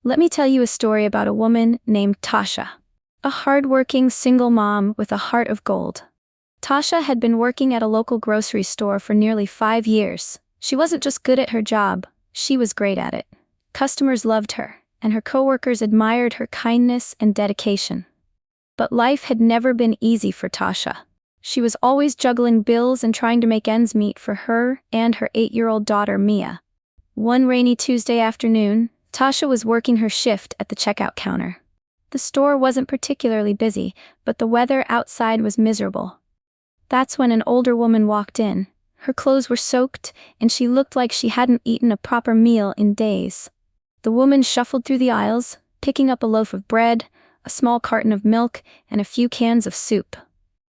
Let me tell you a story about a woman named Tasha, a hardworking single mom with a heart of gold. Tasha had been working at a local grocery store for nearly 5 years. She wasn't just good at her job, she was great at it. Customers loved her, and her coworkers admired her kindness and dedication. But life had never been easy for Tasha. She was always juggling bills and trying to make ends meet for her and her 8-year-old daughter, Mia. One rainy Tuesday afternoon, Tasha was working her shift at the checkout counter. The store wasn't particularly busy, but the weather outside was miserable. That's when an older woman walked in. Her clothes were soaked, and she looked like she hadn't eaten a proper meal in days. The woman shuffled through the aisles, picking up a loaf of bread, a small carton of milk, and a few cans of soup.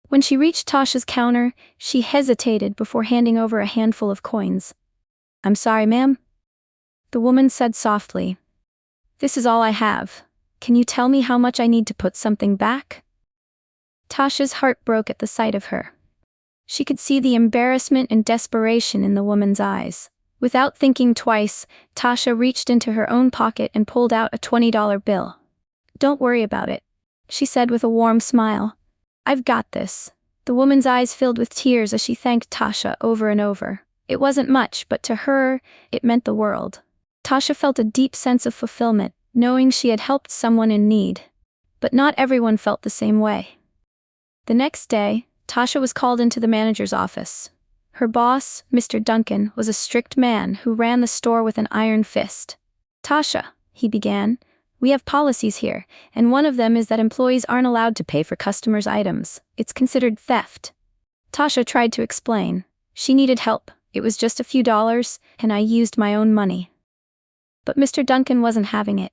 When she reached Tasha's counter, she hesitated before handing over a handful of coins. "I'm sorry, ma'am," the woman said softly. "This is all I have. Can you tell me how much I need to put something back?" Tasha's heart broke at the sight of her. She could see the embarrassment and desperation in the woman's eyes. Without thinking twice, Tasha reached into her own pocket and pulled out a $20 bill. "Don't worry about it," she said with a warm smile. "I've got this." The woman's eyes filled with tears as she thanked Tasha over and over. It wasn't much, but to her, it meant the world. Tasha felt a deep sense of fulfillment, knowing she had helped someone in need. But not everyone felt the same way. The next day, Tasha was called into the manager's office. Her boss, Mr. Duncan, was a strict man who ran the store with an iron fist. "Tasha," he began, "we have policies here, and one of them is that employees aren't allowed to pay for customers' items. It's considered theft." Tasha tried to explain. She needed help. It was just a few dollars, and I used my own money. But Mr. Duncan wasn't having it.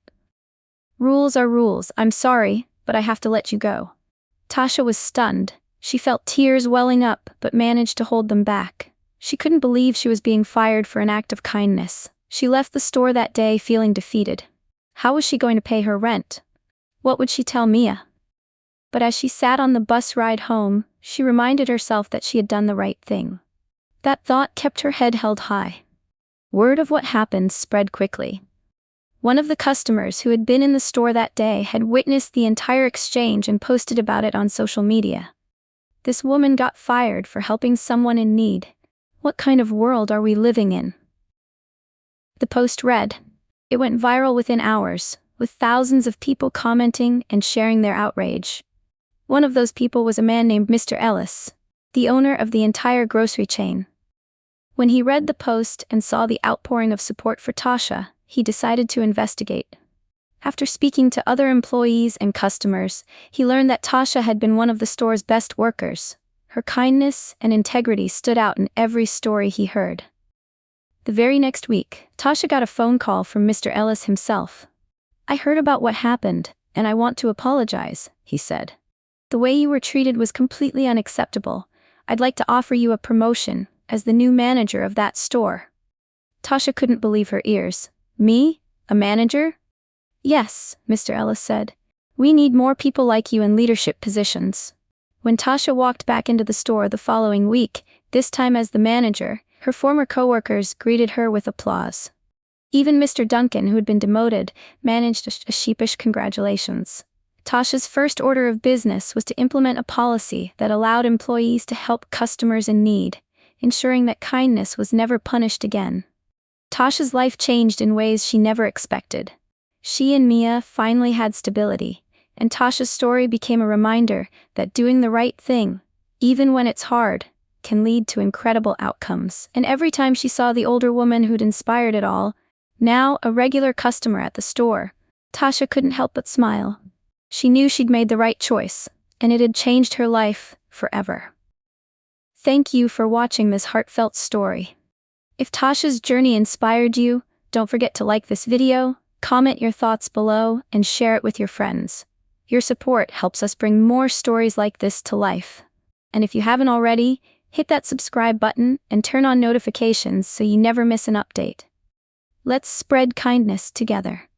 "Rules are rules. I'm sorry, but I have to let you go." Tasha was stunned. She felt tears welling up, but managed to hold them back. She couldn't believe she was being fired for an act of kindness. She left the store that day feeling defeated. How was she going to pay her rent? What would she tell Mia? But as she sat on the bus ride home, she reminded herself that she had done the right thing. That thought kept her head held high. Word of what happened spread quickly. One of the customers who had been in the store that day had witnessed the entire exchange and posted about it on social media. This woman got fired for helping someone in need. What kind of world are we living in? The post read. It went viral within hours, with thousands of people commenting and sharing their outrage. One of those people was a man named Mr. Ellis, the owner of the entire grocery chain. When he read the post and saw the outpouring of support for Tasha, he decided to investigate. After speaking to other employees and customers, he learned that Tasha had been one of the store's best workers. Her kindness and integrity stood out in every story he heard. The very next week, Tasha got a phone call from Mr. Ellis himself. "I heard about what happened, and I want to apologize," he said. "The way you were treated was completely unacceptable. I'd like to offer you a promotion as the new manager of that store." Tasha couldn't believe her ears. "Me? A manager?" "Yes," Mr. Ellis said. "We need more people like you in leadership positions." When Tasha walked back into the store the following week, this time as the manager, her former coworkers greeted her with applause. Even Mr. Duncan, who had been demoted, managed a sheepish congratulations. Tasha's first order of business was to implement a policy that allowed employees to help customers in need, ensuring that kindness was never punished again. Tasha's life changed in ways she never expected. She and Mia finally had stability, and Tasha's story became a reminder that doing the right thing, even when it's hard, can lead to incredible outcomes. And every time she saw the older woman who'd inspired it all, now a regular customer at the store, Tasha couldn't help but smile. She knew she'd made the right choice, and it had changed her life forever. Thank you for watching this heartfelt story. If Tasha's journey inspired you, don't forget to like this video, comment your thoughts below, and share it with your friends. Your support helps us bring more stories like this to life. And if you haven't already, hit that subscribe button and turn on notifications so you never miss an update. Let's spread kindness together.